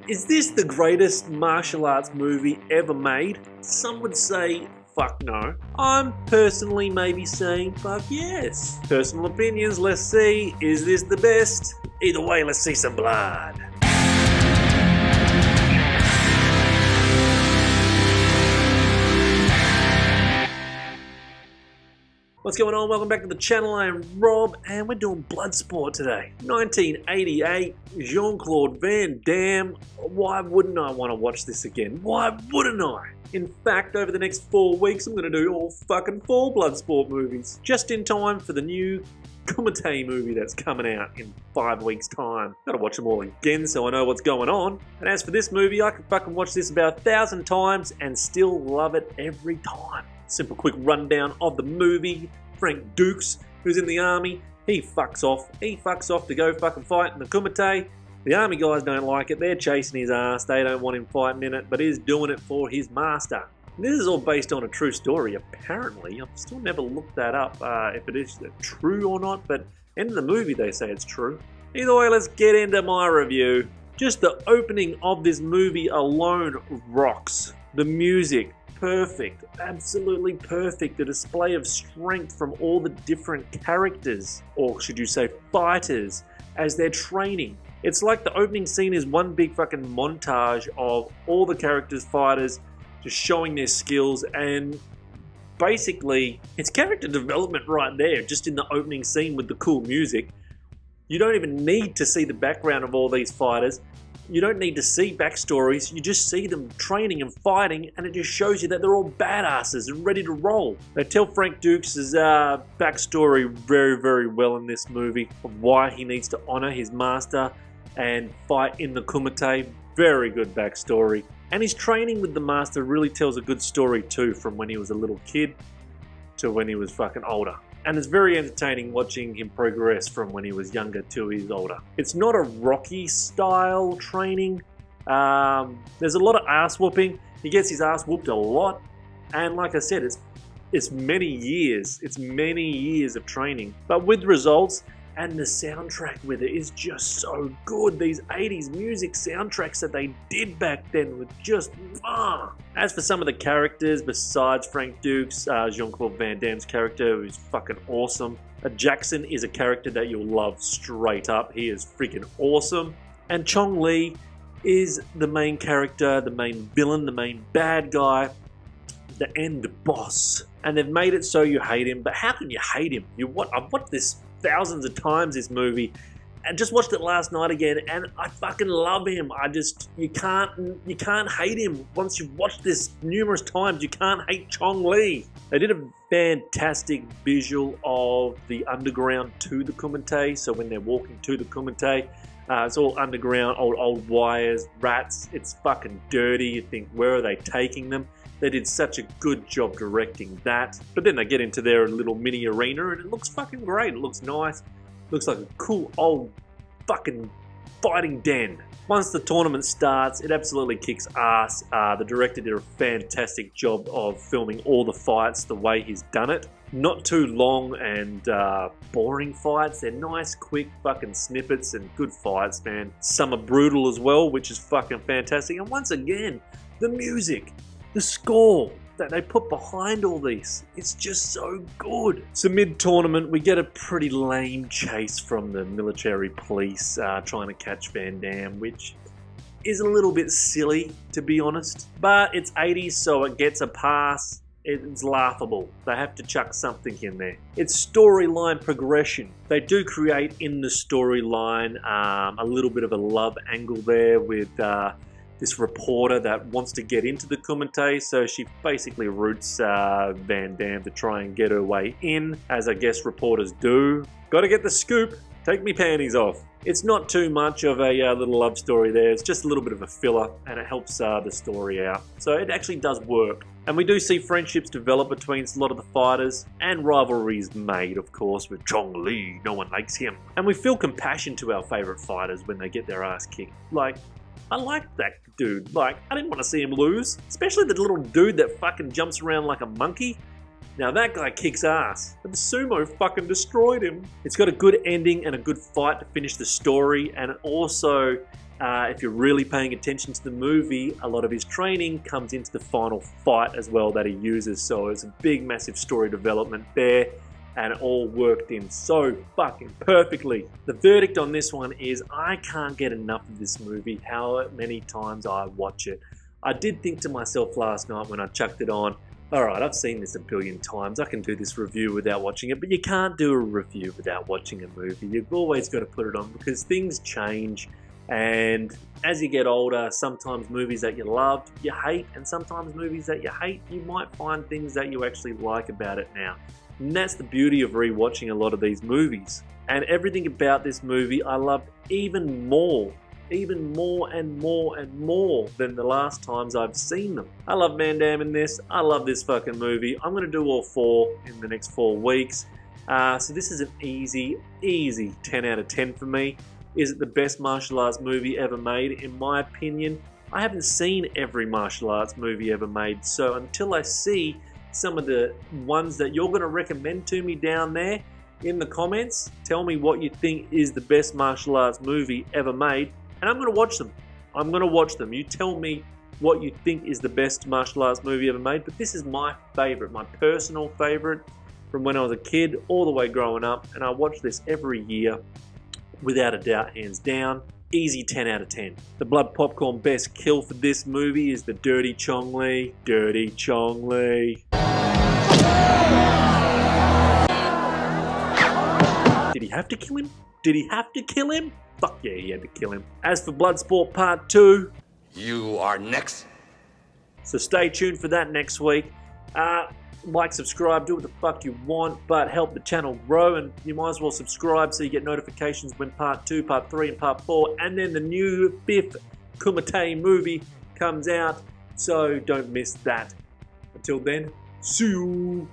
Is this the greatest martial arts movie ever made? Some would say fuck no. I'm personally maybe saying fuck yes. Personal opinions, let's see. Is this the best? Either way, let's see some blood. What's going on? Welcome back to the channel. I am Rob and we're doing Bloodsport today. 1988, Jean-Claude Van Damme. Why wouldn't I want to watch this again? Why wouldn't I? In fact, over the next 4 weeks, I'm going to do all fucking 4 Bloodsport movies. Just in time for the new Kumite movie that's coming out in 5 weeks' time. Gotta watch them all again so I know what's going on. And as for this movie, I could fucking watch this about 1,000 times and still love it every time. Simple quick rundown of the movie. Frank Dukes, who's in the army, he fucks off. He fucks off to go fucking fight in the Kumite. The army guys don't like it. They're chasing his ass. They don't want him fighting in it, but he's doing it for his master. This is all based on a true story, apparently. I've still never looked that up, if it is true or not, but in the movie they say it's true. Either way, let's get into my review. Just the opening of this movie alone rocks. The music, perfect, absolutely perfect. The display of strength from all the different characters, or should you say fighters, as they're training. It's like the opening scene is one big fucking montage of all the characters, fighters, just showing their skills, and basically it's character development right there, just in the opening scene with the cool music. You don't even need to see the background of all these fighters. You don't need to see backstories. You just see them training and fighting, and it just shows you that they're all badasses and ready to roll. They tell Frank Dukes' backstory very, very well in this movie, of why he needs to honor his master and fight in the Kumite. Very good backstory. And his training with the master really tells a good story too, from when he was a little kid to when he was fucking older. And it's very entertaining watching him progress from when he was younger to he's older. It's not a Rocky style training. There's a lot of ass whooping. He gets his ass whooped a lot. And like I said, it's many years. It's many years of training, but with results. And the soundtrack with it is just so good. These 80s music soundtracks that they did back then were just As for some of the characters, besides Frank Dukes, Jean-Claude Van Damme's character, who's fucking awesome. Jackson is a character that you'll love straight up. He is freaking awesome. And Chong Li is the main character, the main villain, the main bad guy, the end boss. And they've made it so you hate him, but how can you hate him? I've watched this thousands of times, this movie, and just watched it last night again, and I fucking love him. You can't hate him. Once you've watched this numerous times, you can't hate Chong Li. They did a fantastic visual of the underground to the Kumite. So when they're walking to the Kumite, it's all underground, old wires, rats. It's fucking dirty. You think, where are they taking them? They did such a good job directing that. But then they get into their little mini arena and it looks fucking great. It looks nice. Looks like a cool old fucking fighting den. Once the tournament starts, it absolutely kicks ass. The director did a fantastic job of filming all the fights the way he's done it. Not too long and boring fights. They're nice, quick fucking snippets and good fights, man. Some are brutal as well, which is fucking fantastic. And once again, the music. The score that they put behind all these, it's just so good. So mid-tournament, we get a pretty lame chase from the military police trying to catch Van Damme, which is a little bit silly, to be honest. But it's 80s, so it gets a pass. It's laughable. They have to chuck something in there. It's storyline progression. They do create in the storyline a little bit of a love angle there with this reporter that wants to get into the Kumite, so she basically roots Van Damme to try and get her way in, as I guess reporters do. Gotta get the scoop, take me panties off. It's not too much of a little love story there, it's just a little bit of a filler, and it helps the story out. So it actually does work. And we do see friendships develop between a lot of the fighters, and rivalries made, of course, with Chong Li. No one likes him. And we feel compassion to our favourite fighters when they get their ass kicked. Like, I like that dude. Like, I didn't want to see him lose. Especially the little dude that fucking jumps around like a monkey. Now that guy kicks ass. But the sumo fucking destroyed him. It's got a good ending and a good fight to finish the story. And it also If you're really paying attention to the movie, a lot of his training comes into the final fight as well that he uses. So it's a big, massive story development there, and it all worked in so fucking perfectly. The verdict on this one is I can't get enough of this movie, how many times I watch it. I did think to myself last night when I chucked it on, alright, I've seen this a billion times, I can do this review without watching it, but you can't do a review without watching a movie. You've always got to put it on because things change. And as you get older, sometimes movies that you loved, you hate, and sometimes movies that you hate, you might find things that you actually like about it now. And that's the beauty of rewatching a lot of these movies. And everything about this movie I loved even more and more and more than the last times I've seen them. I love Van Damme in this. I love this fucking movie. I'm going to do all 4 in the next 4 weeks. So this is an easy 10 out of 10 for me. Is it the best martial arts movie ever made? In my opinion, I haven't seen every martial arts movie ever made, so until I see some of the ones that you're going to recommend to me down there in the comments, tell me what you think is the best martial arts movie ever made, and I'm going to watch them. I'm going to watch them. You tell me what you think is the best martial arts movie ever made, but this is my favourite, my personal favourite from when I was a kid all the way growing up, and I watch this every year. Without a doubt, hands down, easy 10 out of 10. The blood popcorn best kill for this movie is the Dirty Chong Li. Dirty Chong Li. Did he have to kill him? Did he have to kill him? Fuck yeah, he had to kill him. As for Bloodsport Part 2, you are next. So stay tuned for that next week. Like, subscribe, do what the fuck you want, but help the channel grow, and you might as well subscribe so you get notifications when Part 2, Part 3, and Part 4, and then the new 5th Kumite movie comes out, so don't miss that. Until then, see you!